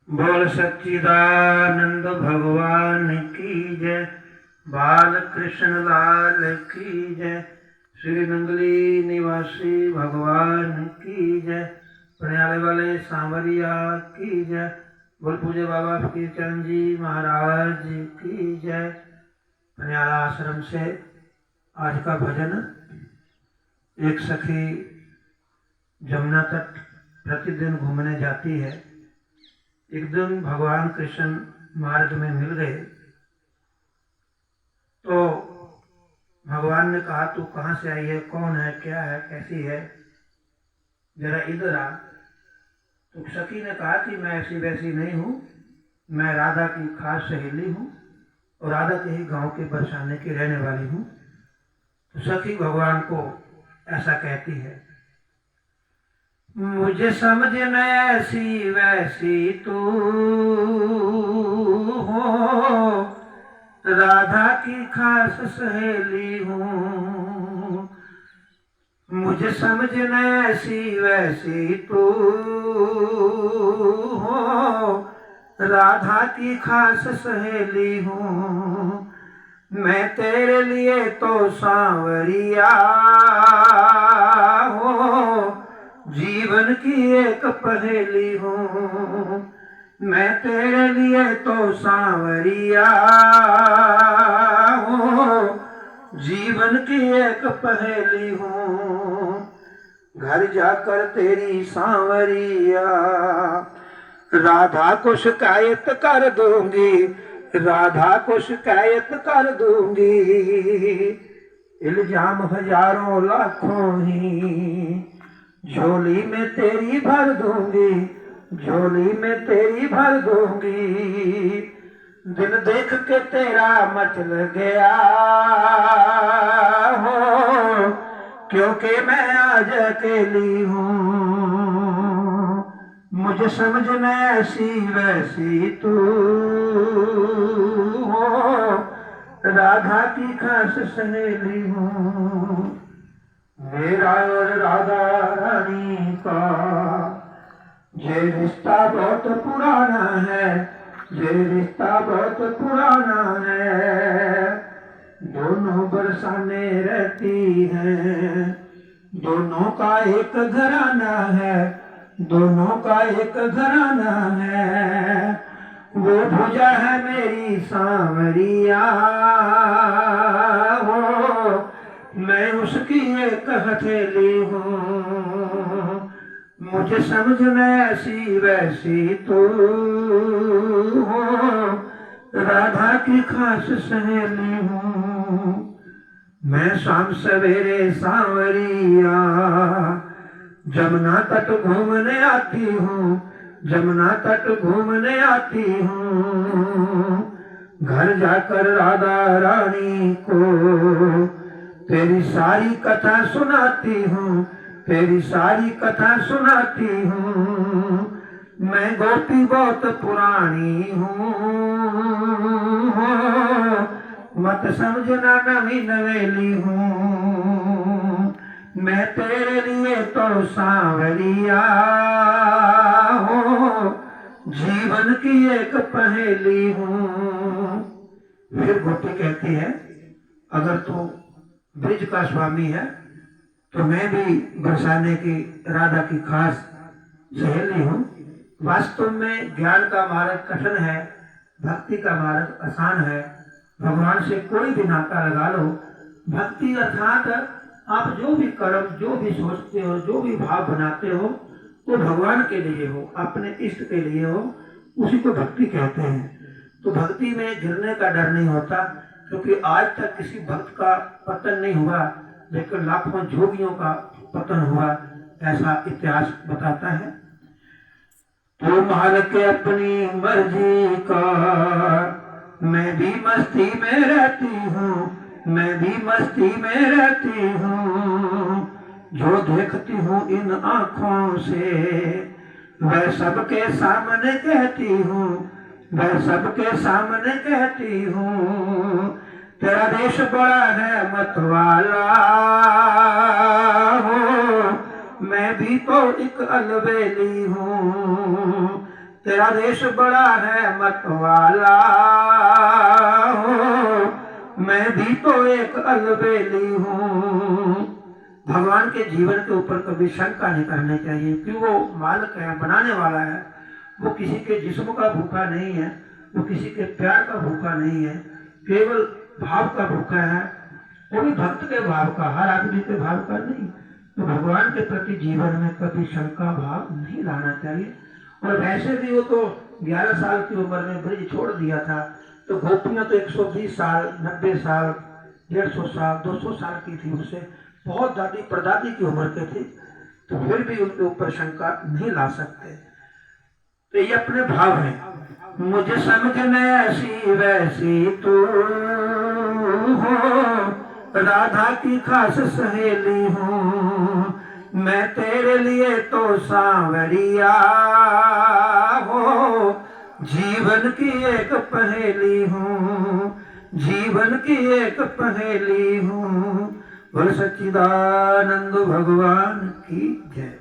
बोल सच्चिदानंद भगवान की जय। बाल कृष्ण लाल की जय। श्री नंगली निवासी भगवान की जय। पटियाले वाले सांवरिया की जय। बोल पूजे बाबा फकीरचंद जी महाराज की जय। पटियाला आश्रम से आज का भजन। एक सखी जमुना तट प्रतिदिन घूमने जाती है। एक दिन भगवान कृष्ण मार्ग में मिल गए तो भगवान ने कहा, तू कहाँ से आई है, कौन है, क्या है, कैसी है, जरा इधर आ। तो सखी ने कहा कि मैं ऐसी वैसी नहीं हूँ, मैं राधा की खास सहेली हूँ और राधा के ही गांव के बरसाने की रहने वाली हूँ। तो सखी भगवान को ऐसा कहती है, मुझे समझ न ऐसी वैसी तू हो, राधा की खास सहेली हूँ। मुझे समझ न ऐसी वैसी तू हो, राधा की खास सहेली हूँ। मैं तेरे लिए तो सांवरिया हो, जीवन की एक पहेली हूँ। मैं तेरे लिए तो सांवरिया हूँ, जीवन की एक पहेली हूँ। घर जाकर तेरी सांवरिया राधा को शिकायत कर दूंगी, राधा को शिकायत कर दूंगी। इल्जाम हजारों लाखों ही झोली में तेरी भर दूंगी, झोली में तेरी भर दूंगी। दिन देख के तेरा मचल गया हो, क्योंकि मैं आज अकेली हूँ। मुझे समझ न ऐसी वैसी तू हो, राधा की खास सहेली हूँ। मेरा और राधा रानी का ये रिश्ता बहुत पुराना है, ये रिश्ता बहुत पुराना है। दोनों बरसाने रहती हैं, दोनों का एक घराना है, दोनों का एक घराना है। वो भुजा है मेरी सांवरिया हो, मैं उसकी एक हथेली हूँ। मुझे समझ न ऐसी वैसी तू हो, राधा की खास सहेली हूँ। मैं शाम सवेरे सांवरिया जमुना तट घूमने आती हूँ, जमुना तट घूमने आती हूँ। घर जाकर राधा रानी को तेरी सारी कथा सुनाती हूँ, तेरी सारी कथा सुनाती हूँ। मैं गोपी बहुत पुरानी हूँ, मत समझना नवी नवेली हूँ। मैं तेरे लिए तो सांवरिया हूँ, जीवन की एक पहेली हूँ। फिर गोपी कहती है, अगर तू ब्रिज का स्वामी है तो मैं भी बरसाने की राधा की खास सहेली हूँ। वास्तव में ज्ञान का मार्ग कठिन है, भक्ति का मार्ग आसान है। भगवान से कोई भी नाता लगा लो। भक्ति अर्थात आप जो भी कर्म, जो भी सोचते हो, जो भी भाव बनाते हो, वो भगवान के लिए हो, अपने इष्ट के लिए हो, उसी को भक्ति कहते हैं। तो भक्ति में गिरने का डर नहीं होता, क्योंकि आज तक किसी भक्त का पतन नहीं हुआ, लेकिन लाखों जोगियों का पतन हुआ, ऐसा इतिहास बताता है। तो मालिक अपनी मर्जी का, मैं भी मस्ती में रहती हूँ, मैं भी मस्ती में रहती हूँ। जो देखती हूँ इन आँखों से वह सबके सामने कहती हूँ, वह सबके सामने कहती हूँ। तेरा देश बड़ा है मतवाला हो, मैं भी तो एक अलबेली हूँ। तेरा देश बड़ा है मत वाला हो, मैं भी तो एक अलबेली हूँ। भगवान के जीवन के ऊपर कभी शंका नहीं करनी चाहिए कि वो मालिक है, बनाने वाला है। वो किसी के जिस्म का भूखा नहीं है, वो किसी के प्यार का भूखा नहीं है, केवल भाव का भूखा है, वो भी भक्त के भाव का, हर आदमी के भाव का नहीं। तो भगवान के प्रति जीवन में कभी शंका भाव नहीं लाना चाहिए। और वैसे भी वो तो 11 साल की उम्र में ब्रिज छोड़ दिया था, तो गोपियां तो 120 साल, 90 साल, 150 साल, 200 साल की थी, उनसे बहुत दादी परदादी की उम्र के थे, तो फिर भी उनके ऊपर शंका नहीं ला सकते। तो ये अपने भाव हैं। मुझे समझ में ऐसी वैसी तू हो, राधा की खास सहेली हूँ, मैं तेरे लिए तो सांवरिया हो, जीवन की एक पहेली हूँ, जीवन की एक पहेली हूँ। बोल सच्चिदानंद भगवान की जय।